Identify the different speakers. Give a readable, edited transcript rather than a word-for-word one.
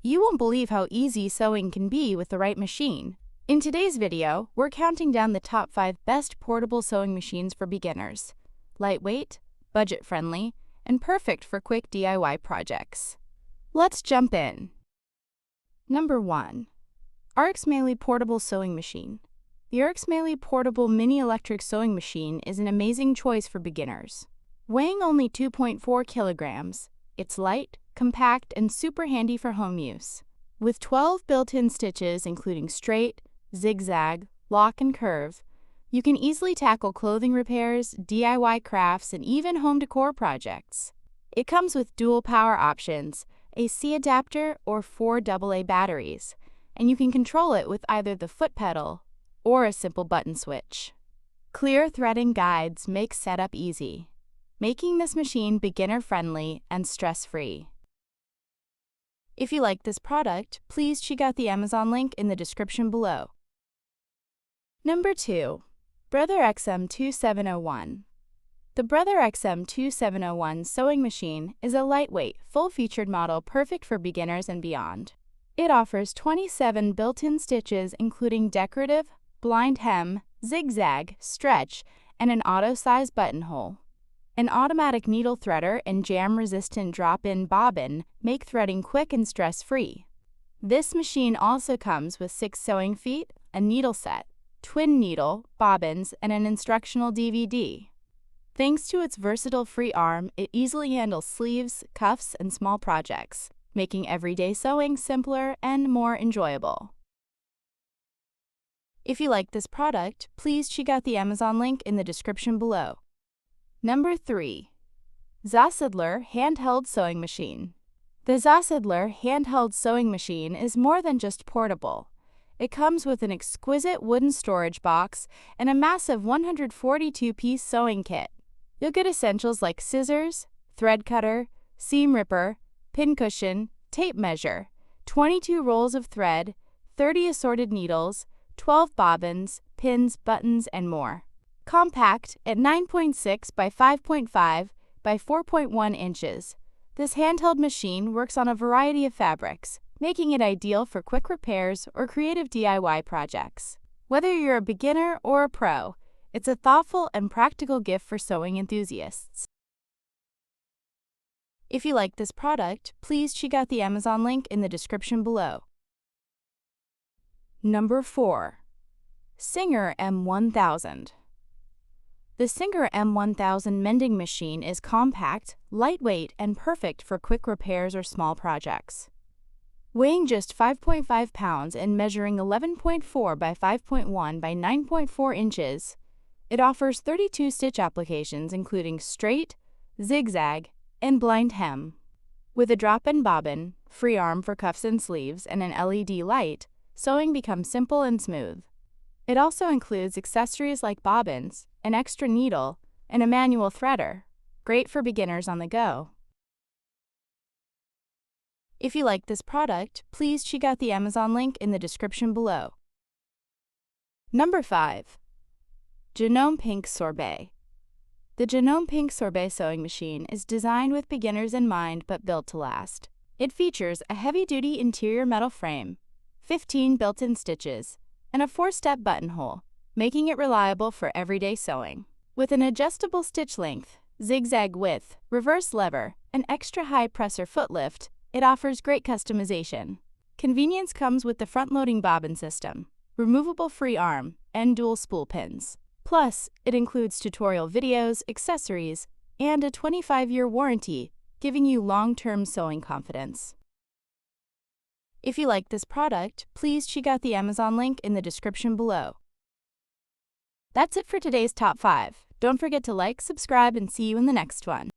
Speaker 1: You won't believe how easy sewing can be with the right machine. In today's video, we're counting down the top 5 best portable sewing machines for beginners. Lightweight, budget-friendly, and perfect for quick DIY projects. Let's jump in. Number 1. Rxmeili Portable Sewing Machine. The Rxmeili Portable Mini Electric Sewing Machine is an amazing choice for beginners. Weighing only 2.4 kilograms, it's light, compact, and super handy for home use. With 12 built-in stitches including straight, zigzag, lock, and curve, you can easily tackle clothing repairs, DIY crafts, and even home decor projects. It comes with dual power options, a C adapter or 4 AA batteries, and you can control it with either the foot pedal or a simple button switch. Clear threading guides make setup easy, making this machine beginner-friendly and stress-free. If you like this product, please check out the Amazon link in the description below. Number 2. Brother XM2701. The Brother XM2701 sewing machine is a lightweight, full-featured model perfect for beginners and beyond. It offers 27 built-in stitches including decorative, blind hem, zigzag, stretch, and an auto-size buttonhole. An automatic needle threader and jam-resistant drop-in bobbin make threading quick and stress-free. This machine also comes with 6 sewing feet, a needle set, twin needle, bobbins, and an instructional DVD. Thanks to its versatile free arm, it easily handles sleeves, cuffs, and small projects, making everyday sewing simpler and more enjoyable. If you like this product, please check out the Amazon link in the description below. Number 3. Zasidler Handheld Sewing Machine. The Zasidler Handheld Sewing Machine is more than just portable. It comes with an exquisite wooden storage box and a massive 142-piece sewing kit. You'll get essentials like scissors, thread cutter, seam ripper, pin cushion, tape measure, 22 rolls of thread, 30 assorted needles, 12 bobbins, pins, buttons, and more. Compact at 9.6 by 5.5 by 4.1 inches, this handheld machine works on a variety of fabrics, making it ideal for quick repairs or creative DIY projects. Whether you're a beginner or a pro, it's a thoughtful and practical gift for sewing enthusiasts. If you like this product, please check out the Amazon link in the description below. Number 4. Singer M1000. The Singer M1000 mending machine is compact, lightweight, and perfect for quick repairs or small projects. Weighing just 5.5 pounds and measuring 11.4 by 5.1 by 9.4 inches, it offers 32 stitch applications including straight, zigzag, and blind hem. With a drop-in bobbin, free arm for cuffs and sleeves, and an LED light, sewing becomes simple and smooth. It also includes accessories like bobbins, an extra needle, and a manual threader, great for beginners on the go. If you like this product, please check out the Amazon link in the description below. Number 5. Janome Pink Sorbe. The Janome Pink Sorbe sewing machine is designed with beginners in mind but built to last. It features a heavy-duty interior metal frame, 15 built-in stitches, and a 4-step buttonhole, making it reliable for everyday sewing. With an adjustable stitch length, zigzag width, reverse lever, and extra high presser foot lift, it offers great customization. Convenience comes with the front-loading bobbin system, removable free arm, and dual spool pins. Plus, it includes tutorial videos, accessories, and a 25-year warranty, giving you long-term sewing confidence. If you like this product, please check out the Amazon link in the description below. That's it for today's top 5. Don't forget to like, subscribe, and see you in the next one.